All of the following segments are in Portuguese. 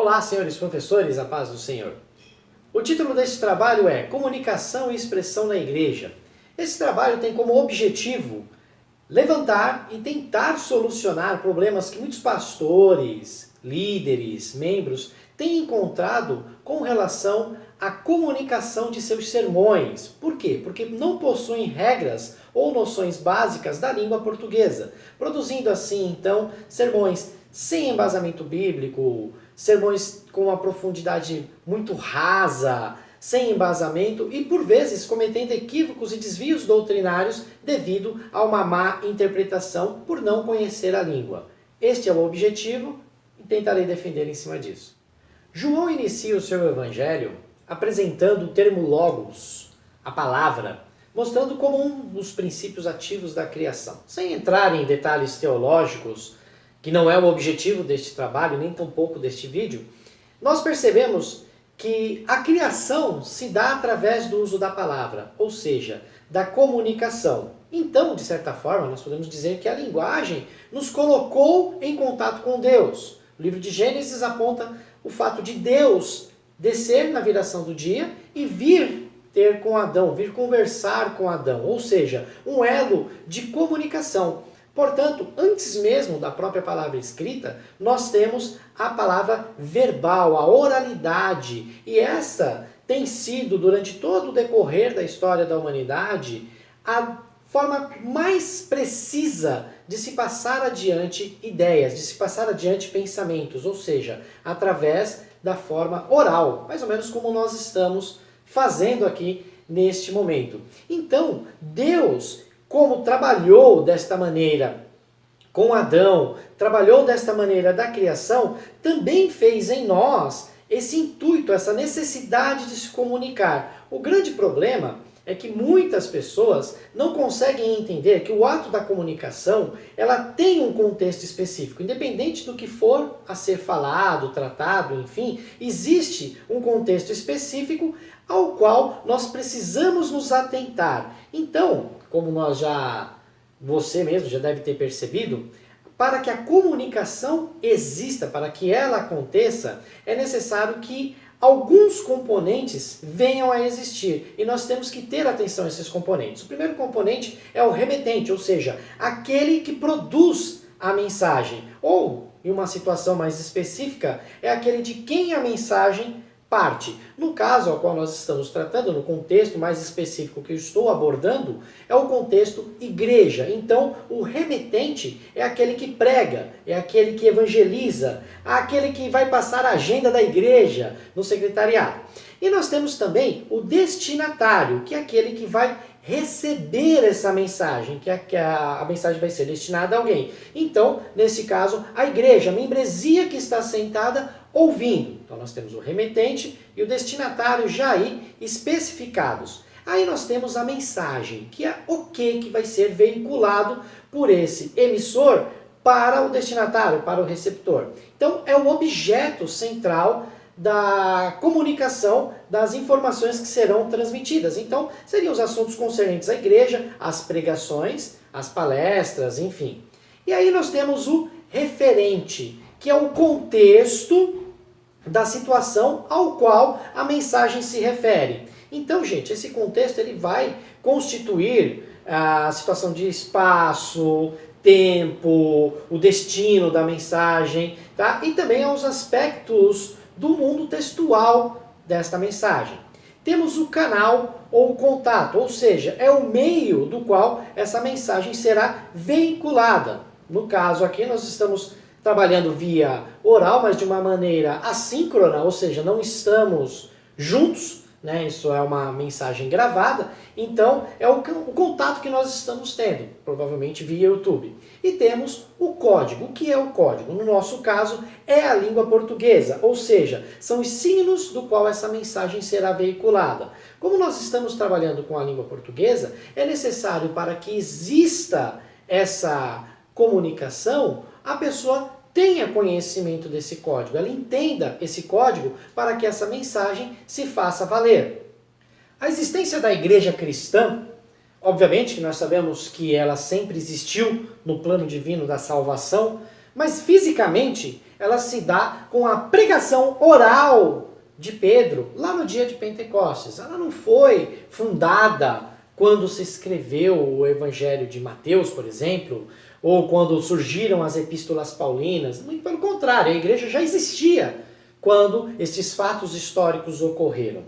Olá, senhores professores, a paz do Senhor. O título deste trabalho é Comunicação e Expressão na Igreja. Esse trabalho tem como objetivo levantar e tentar solucionar problemas que muitos pastores, líderes, membros têm encontrado com relação à comunicação de seus sermões. Por quê? Porque não possuem regras ou noções básicas da língua portuguesa, produzindo assim, então, sermões sem embasamento bíblico, sermões com uma profundidade muito rasa, sem embasamento e, por vezes, cometendo equívocos e desvios doutrinários devido a uma má interpretação por não conhecer a língua. Este é o objetivo e tentarei defender em cima disso. João inicia o seu evangelho apresentando o termo logos, a palavra, mostrando como um dos princípios ativos da criação. Sem entrar em detalhes teológicos, que não é o objetivo deste trabalho, nem tampouco deste vídeo, nós percebemos que a criação se dá através do uso da palavra, ou seja, da comunicação. Então, de certa forma, nós podemos dizer que a linguagem nos colocou em contato com Deus. O livro de Gênesis aponta o fato de Deus descer na viração do dia e vir ter com Adão, vir conversar com Adão, ou seja, um elo de comunicação. Portanto, antes mesmo da própria palavra escrita, nós temos a palavra verbal, a oralidade. E essa tem sido, durante todo o decorrer da história da humanidade, a forma mais precisa de se passar adiante ideias, de se passar adiante pensamentos, ou seja, através da forma oral, mais ou menos como nós estamos fazendo aqui neste momento. Então, Deus, como trabalhou desta maneira com Adão, trabalhou desta maneira da criação, também fez em nós esse intuito, essa necessidade de se comunicar. O grande problema é que muitas pessoas não conseguem entender que o ato da comunicação, ela tem um contexto específico, independente do que for a ser falado, tratado, enfim, existe um contexto específico ao qual nós precisamos nos atentar. Então, como você mesmo já deve ter percebido, para que a comunicação exista, para que ela aconteça, é necessário que alguns componentes venham a existir. E nós temos que ter atenção a esses componentes. O primeiro componente é o remetente, ou seja, aquele que produz a mensagem. Ou, em uma situação mais específica, é aquele de quem a mensagem parte. No caso ao qual nós estamos tratando, no contexto mais específico que eu estou abordando, é o contexto igreja. Então, o remetente é aquele que prega, é aquele que evangeliza, aquele que vai passar a agenda da igreja no secretariado. E nós temos também o destinatário, que é aquele que vai receber essa mensagem, que a mensagem vai ser destinada a alguém. Então, nesse caso, a igreja, a membresia que está sentada ouvindo. Então nós temos o remetente e o destinatário já aí especificados. Aí nós temos a mensagem, que é o que vai ser veiculado por esse emissor para o destinatário, para o receptor. Então é o objeto central da comunicação das informações que serão transmitidas. Então seriam os assuntos concernentes à igreja, as pregações, as palestras, enfim. E aí nós temos o referente, que é o contexto da situação ao qual a mensagem se refere. Então, gente, esse contexto ele vai constituir a situação de espaço, tempo, o destino da mensagem, tá? E também os aspectos do mundo textual desta mensagem. Temos o canal ou o contato, ou seja, é o meio do qual essa mensagem será veiculada. No caso aqui nós estamos trabalhando via oral, mas de uma maneira assíncrona, ou seja, não estamos juntos, né? Isso é uma mensagem gravada, então é o contato que nós estamos tendo, provavelmente via YouTube. E temos o código. O que é o código? No nosso caso, é a língua portuguesa, ou seja, são os signos do qual essa mensagem será veiculada. Como nós estamos trabalhando com a língua portuguesa, é necessário para que exista essa comunicação, a pessoa tenha conhecimento desse código, ela entenda esse código para que essa mensagem se faça valer. A existência da igreja cristã, obviamente que nós sabemos que ela sempre existiu no plano divino da salvação, Mas fisicamente ela se dá com a pregação oral de Pedro, lá no dia de Pentecostes. Ela não foi fundada quando se escreveu o Evangelho de Mateus, por exemplo, ou quando surgiram as epístolas paulinas. Muito pelo contrário, a igreja já existia quando esses fatos históricos ocorreram.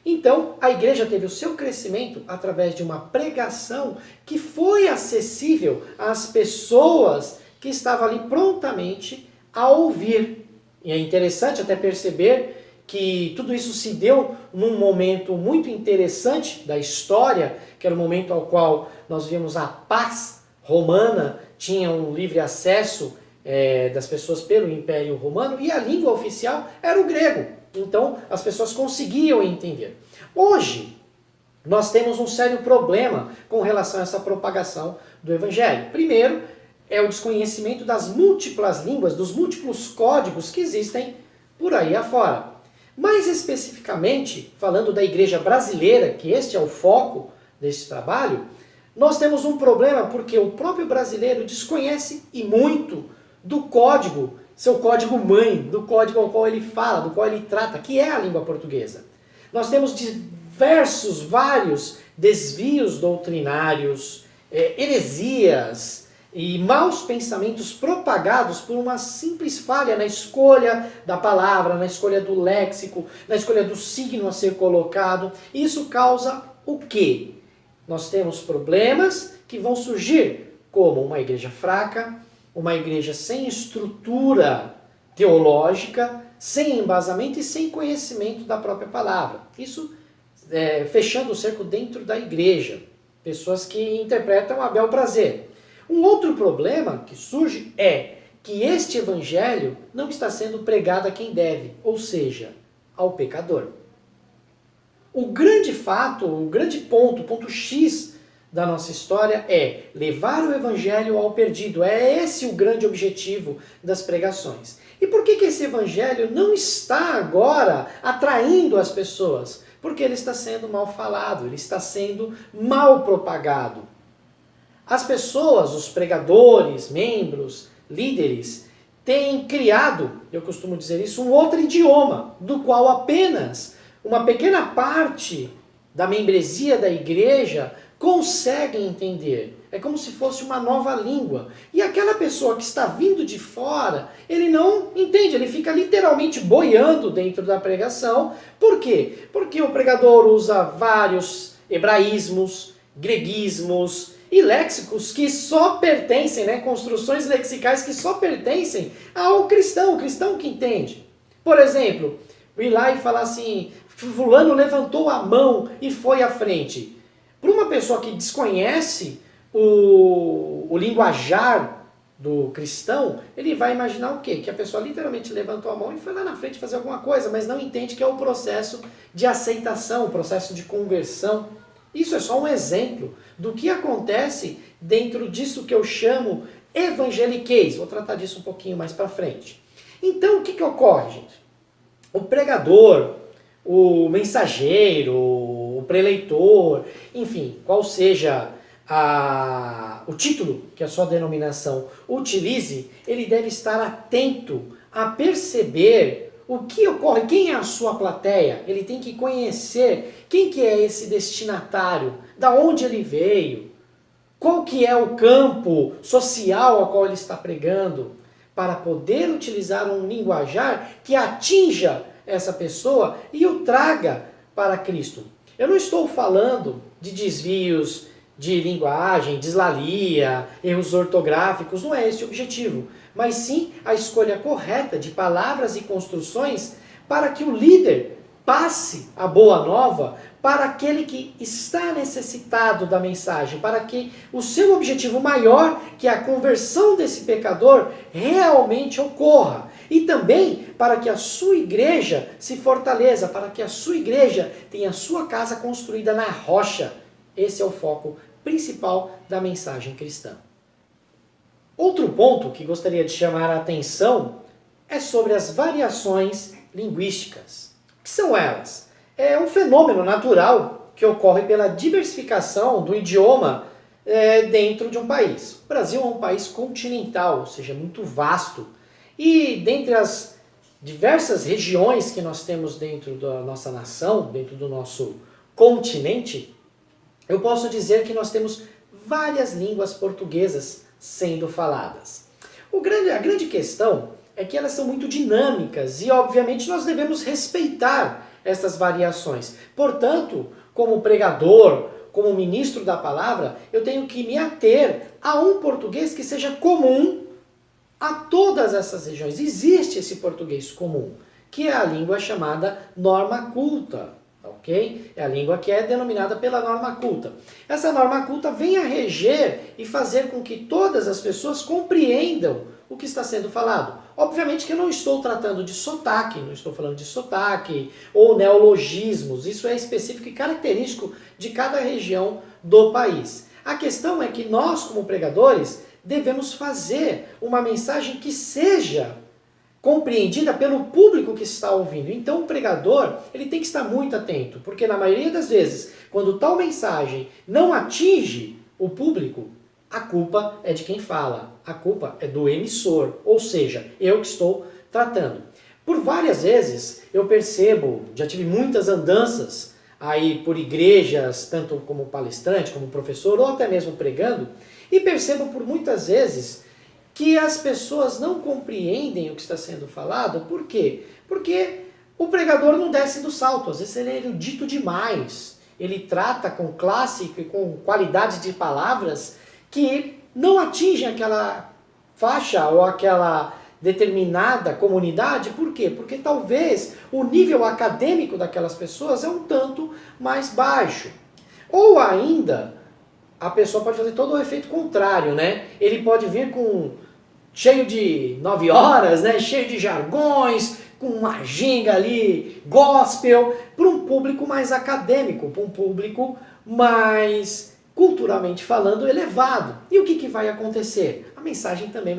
Então, a igreja teve o seu crescimento através de uma pregação que foi acessível às pessoas que estavam ali prontamente a ouvir. E é interessante até perceber que tudo isso se deu num momento muito interessante da história, que era o momento ao qual nós vimos a paz romana, tinha um livre acesso das pessoas pelo Império Romano, e a língua oficial era o grego. Então, as pessoas conseguiam entender. Hoje, nós temos um sério problema com relação a essa propagação do Evangelho. Primeiro, é o desconhecimento das múltiplas línguas, dos múltiplos códigos que existem por aí afora. Mais especificamente, falando da igreja brasileira, que este é o foco desse trabalho, nós temos um problema porque o próprio brasileiro desconhece e muito do código, seu código mãe, do código ao qual ele fala, do qual ele trata, que é a língua portuguesa. Nós temos vários desvios doutrinários, heresias e maus pensamentos propagados por uma simples falha na escolha da palavra, na escolha do léxico, na escolha do signo a ser colocado. Isso causa o quê? Nós temos problemas que vão surgir, como uma igreja fraca, uma igreja sem estrutura teológica, sem embasamento e sem conhecimento da própria palavra. Isso fechando o cerco dentro da igreja. Pessoas que interpretam a bel prazer. Um outro problema que surge é que este evangelho não está sendo pregado a quem deve, ou seja, ao pecador. O grande fato, o grande ponto, o ponto X da nossa história é levar o evangelho ao perdido. É esse o grande objetivo das pregações. E por que esse evangelho não está agora atraindo as pessoas? Porque ele está sendo mal falado, ele está sendo mal propagado. As pessoas, os pregadores, membros, líderes, têm criado, eu costumo dizer isso, um outro idioma, do qual apenas uma pequena parte da membresia da igreja consegue entender. É como se fosse uma nova língua. E aquela pessoa que está vindo de fora, ele não entende, ele fica literalmente boiando dentro da pregação. Por quê? Porque o pregador usa vários hebraísmos, greguismos e léxicos que só pertencem, construções lexicais que só pertencem ao cristão, o cristão que entende. Por exemplo, ir lá e falar assim, fulano levantou a mão e foi à frente. Para uma pessoa que desconhece o linguajar do cristão, ele vai imaginar o quê? Que a pessoa literalmente levantou a mão e foi lá na frente fazer alguma coisa, mas não entende que é o processo de aceitação, o processo de conversão. Isso é só um exemplo do que acontece dentro disso que eu chamo evangeliquez. Vou tratar disso um pouquinho mais para frente. Então, o que ocorre, gente? O pregador, o mensageiro, o preleitor, enfim, qual seja o título que a sua denominação utilize, ele deve estar atento a perceber o que ocorre, quem é a sua plateia. Ele tem que conhecer quem que é esse destinatário, da onde ele veio, qual que é o campo social ao qual ele está pregando, para poder utilizar um linguajar que atinja essa pessoa e o traga para Cristo. Eu não estou falando de desvios de linguagem, dislalia, erros ortográficos, não é esse o objetivo, mas sim a escolha correta de palavras e construções para que o líder passe a boa nova para aquele que está necessitado da mensagem, para que o seu objetivo maior, que é a conversão desse pecador, realmente ocorra. E também para que a sua igreja se fortaleça, para que a sua igreja tenha a sua casa construída na rocha. Esse é o foco principal da mensagem cristã. Outro ponto que gostaria de chamar a atenção é sobre as variações linguísticas. O que são elas? É um fenômeno natural que ocorre pela diversificação do idioma dentro de um país. O Brasil é um país continental, ou seja, muito vasto. E dentre as diversas regiões que nós temos dentro da nossa nação, dentro do nosso continente, eu posso dizer que nós temos várias línguas portuguesas sendo faladas. A grande questão é que elas são muito dinâmicas e, obviamente, nós devemos respeitar essas variações. Portanto, como pregador, como ministro da palavra, eu tenho que me ater a um português que seja comum a todas essas regiões. Existe esse português comum, que é a língua chamada norma culta, ok? É a língua que é denominada pela norma culta. Essa norma culta vem a reger e fazer com que todas as pessoas compreendam o que está sendo falado. Obviamente que eu não estou tratando de sotaque, não estou falando de sotaque ou neologismos, isso é específico e característico de cada região do país. A questão é que nós, como pregadores, devemos fazer uma mensagem que seja compreendida pelo público que está ouvindo. Então o pregador, ele tem que estar muito atento, porque na maioria das vezes, quando tal mensagem não atinge o público, a culpa é de quem fala, a culpa é do emissor, ou seja, eu que estou tratando. Por várias vezes eu percebo, já tive muitas andanças aí por igrejas, tanto como palestrante, como professor, ou até mesmo pregando, e percebo por muitas vezes que as pessoas não compreendem o que está sendo falado. Por quê? Porque o pregador não desce do salto, às vezes ele é erudito demais, ele trata com classe e com qualidade de palavras que não atingem aquela faixa ou aquela determinada comunidade. Por quê? Porque talvez o nível acadêmico daquelas pessoas é um tanto mais baixo. Ou ainda, a pessoa pode fazer todo o efeito contrário, né? Ele pode vir cheio de 9 horas, né? Cheio de jargões, com uma ginga ali, gospel, para um público mais acadêmico, para um público mais, culturalmente falando, elevado. E o que vai acontecer? A mensagem também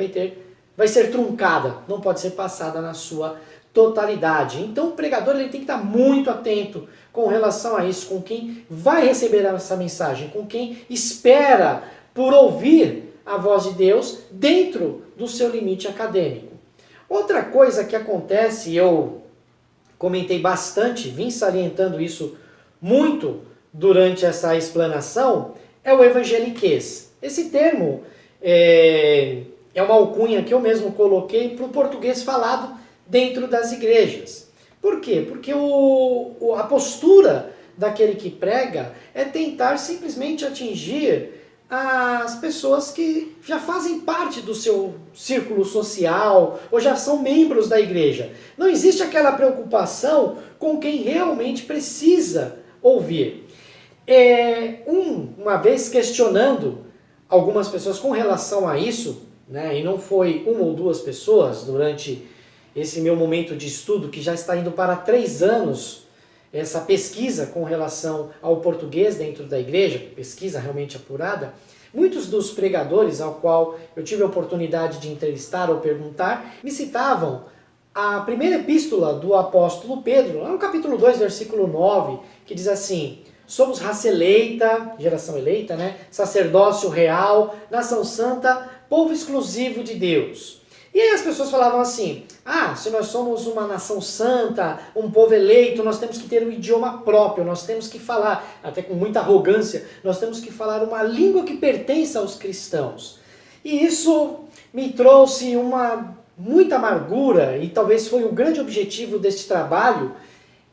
vai ser truncada, não pode ser passada na sua totalidade. Então o pregador ele tem que estar muito atento com relação a isso, com quem vai receber essa mensagem, com quem espera por ouvir a voz de Deus dentro do seu limite acadêmico. Outra coisa que acontece, eu comentei bastante, vim salientando isso muito durante essa explanação, é o evangeliquez. Esse termo é uma alcunha que eu mesmo coloquei para o português falado dentro das igrejas. Por quê? Porque a postura daquele que prega é tentar simplesmente atingir as pessoas que já fazem parte do seu círculo social ou já são membros da igreja. Não existe aquela preocupação com quem realmente precisa ouvir. Uma vez questionando algumas pessoas com relação a isso, né, e não foi uma ou duas pessoas durante esse meu momento de estudo, que já está indo para 3 anos, essa pesquisa com relação ao português dentro da igreja, pesquisa realmente apurada, muitos dos pregadores ao qual eu tive a oportunidade de entrevistar ou perguntar, me citavam a primeira epístola do apóstolo Pedro, lá no capítulo 2, versículo 9, que diz assim: somos raça eleita, geração eleita, né? Sacerdócio real, nação santa, povo exclusivo de Deus. E aí as pessoas falavam assim: se nós somos uma nação santa, um povo eleito, nós temos que ter um idioma próprio, nós temos que falar, até com muita arrogância, nós temos que falar uma língua que pertence aos cristãos. E isso me trouxe muita amargura, e talvez foi o grande objetivo deste trabalho,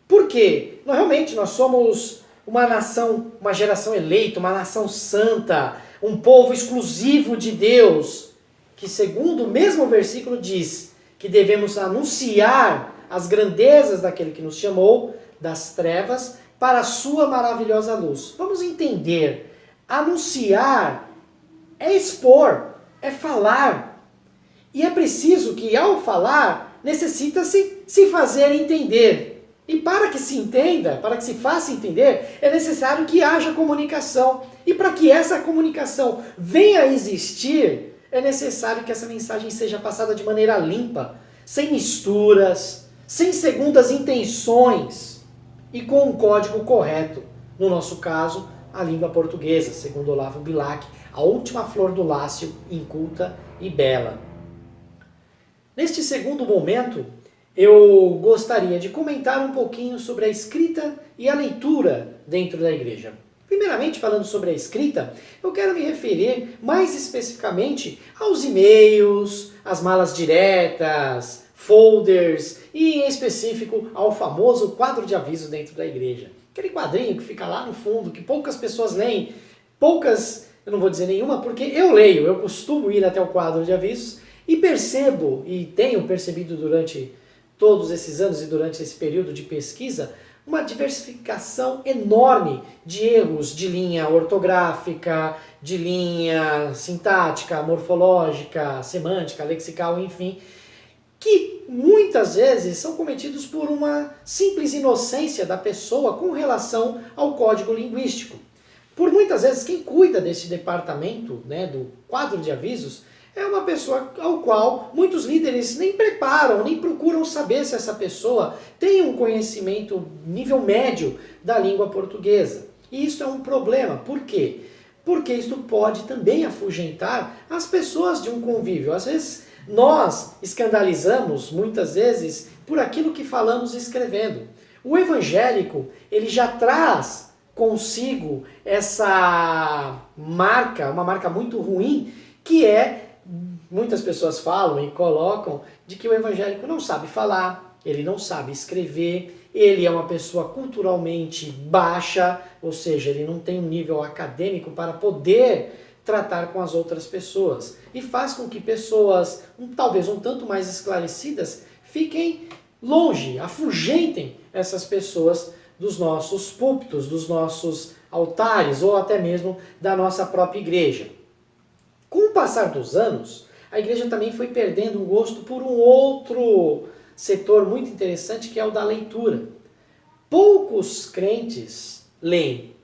porque nós somos uma nação, uma geração eleita, uma nação santa, um povo exclusivo de Deus, que segundo o mesmo versículo diz que devemos anunciar as grandezas daquele que nos chamou das trevas para a sua maravilhosa luz. Vamos entender, anunciar é expor, é falar. E é preciso que ao falar, necessita-se se fazer entender. E para que se entenda, para que se faça entender, é necessário que haja comunicação. E para que essa comunicação venha a existir, é necessário que essa mensagem seja passada de maneira limpa, sem misturas, sem segundas intenções e com um código correto. No nosso caso, a língua portuguesa, segundo Olavo Bilac, a última flor do Lácio, inculta e bela. Neste segundo momento, eu gostaria de comentar um pouquinho sobre a escrita e a leitura dentro da igreja. Primeiramente, falando sobre a escrita, eu quero me referir mais especificamente aos e-mails, às malas diretas, folders e, em específico, ao famoso quadro de aviso dentro da igreja. Aquele quadrinho que fica lá no fundo, que poucas pessoas leem, poucas, eu não vou dizer nenhuma, porque eu leio, eu costumo ir até o quadro de avisos e percebo, e tenho percebido durante todos esses anos e durante esse período de pesquisa, uma diversificação enorme de erros de linha ortográfica, de linha sintática, morfológica, semântica, lexical, enfim, que muitas vezes são cometidos por uma simples inocência da pessoa com relação ao código linguístico. Por muitas vezes, quem cuida desse departamento, do quadro de avisos, é uma pessoa ao qual muitos líderes nem preparam, nem procuram saber se essa pessoa tem um conhecimento nível médio da língua portuguesa. E isso é um problema. Por quê? Porque isso pode também afugentar as pessoas de um convívio. Às vezes nós escandalizamos, muitas vezes, por aquilo que falamos e escrevendo. O evangélico, ele já traz consigo essa marca, uma marca muito ruim, que é, muitas pessoas falam e colocam, de que o evangélico não sabe falar, ele não sabe escrever, ele é uma pessoa culturalmente baixa, ou seja, ele não tem um nível acadêmico para poder tratar com as outras pessoas. E faz com que pessoas, talvez um tanto mais esclarecidas, fiquem longe, afugentem essas pessoas dos nossos púlpitos, dos nossos altares, ou até mesmo da nossa própria igreja. Com o passar dos anos, a igreja também foi perdendo um gosto por um outro setor muito interessante, que é o da leitura. Poucos crentes leem.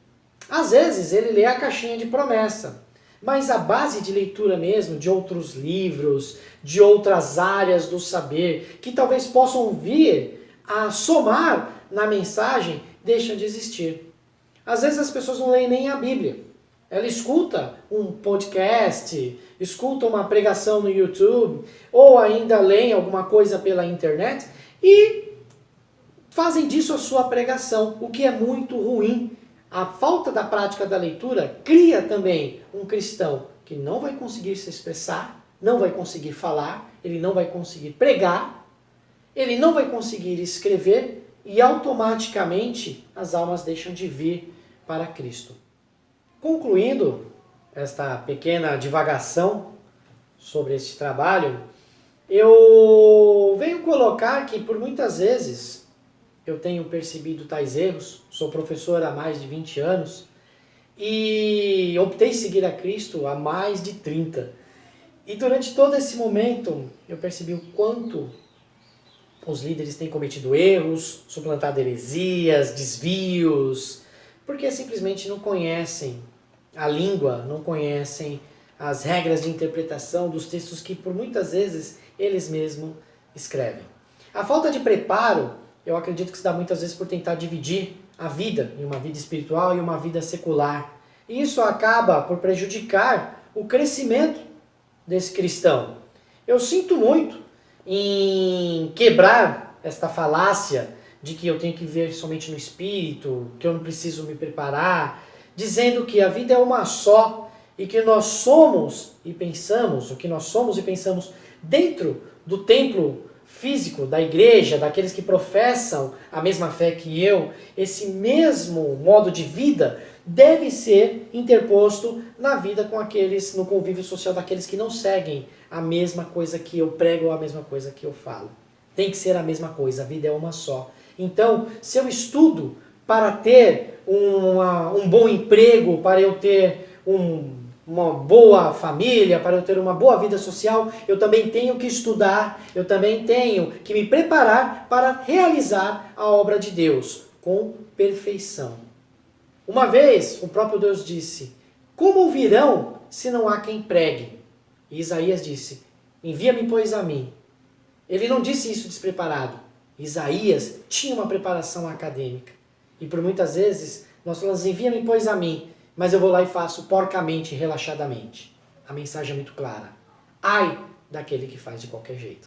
Às vezes ele lê a caixinha de promessa, mas a base de leitura mesmo, de outros livros, de outras áreas do saber, que talvez possam vir a somar na mensagem, deixa de existir. Às vezes as pessoas não leem nem a Bíblia. Ela escuta um podcast, escuta uma pregação no YouTube, ou ainda leem alguma coisa pela internet e fazem disso a sua pregação, o que é muito ruim. A falta da prática da leitura cria também um cristão que não vai conseguir se expressar, não vai conseguir falar, ele não vai conseguir pregar, ele não vai conseguir escrever e automaticamente as almas deixam de vir para Cristo. Concluindo esta pequena divagação sobre este trabalho, eu venho colocar que por muitas vezes eu tenho percebido tais erros, sou professor há mais de 20 anos e optei seguir a Cristo há mais de 30. E durante todo esse momento eu percebi o quanto os líderes têm cometido erros, suplantado heresias, desvios, porque simplesmente não conhecem a língua, não conhecem as regras de interpretação dos textos que por muitas vezes eles mesmos escrevem. A falta de preparo, eu acredito que se dá muitas vezes por tentar dividir a vida em uma vida espiritual e uma vida secular. E isso acaba por prejudicar o crescimento desse cristão. Eu sinto muito em quebrar esta falácia de que eu tenho que viver somente no Espírito, que eu não preciso me preparar, dizendo que a vida é uma só e que nós somos e pensamos, o que nós somos e pensamos dentro do templo físico da igreja, daqueles que professam a mesma fé que eu, esse mesmo modo de vida deve ser interposto na vida com aqueles, no convívio social daqueles que não seguem a mesma coisa que eu prego ou a mesma coisa que eu falo. Tem que ser a mesma coisa, a vida é uma só. Então, se eu estudo para ter um bom emprego, para eu ter uma boa família, para eu ter uma boa vida social, eu também tenho que estudar, eu também tenho que me preparar para realizar a obra de Deus com perfeição. Uma vez, o próprio Deus disse: como ouvirão se não há quem pregue? E Isaías disse: envia-me, pois, a mim. Ele não disse isso despreparado. Isaías tinha uma preparação acadêmica. E por muitas vezes Nós falamos, envia-me, pois, a mim, mas eu vou lá e faço porcamente, relaxadamente. A mensagem é muito clara. Ai daquele que faz de qualquer jeito.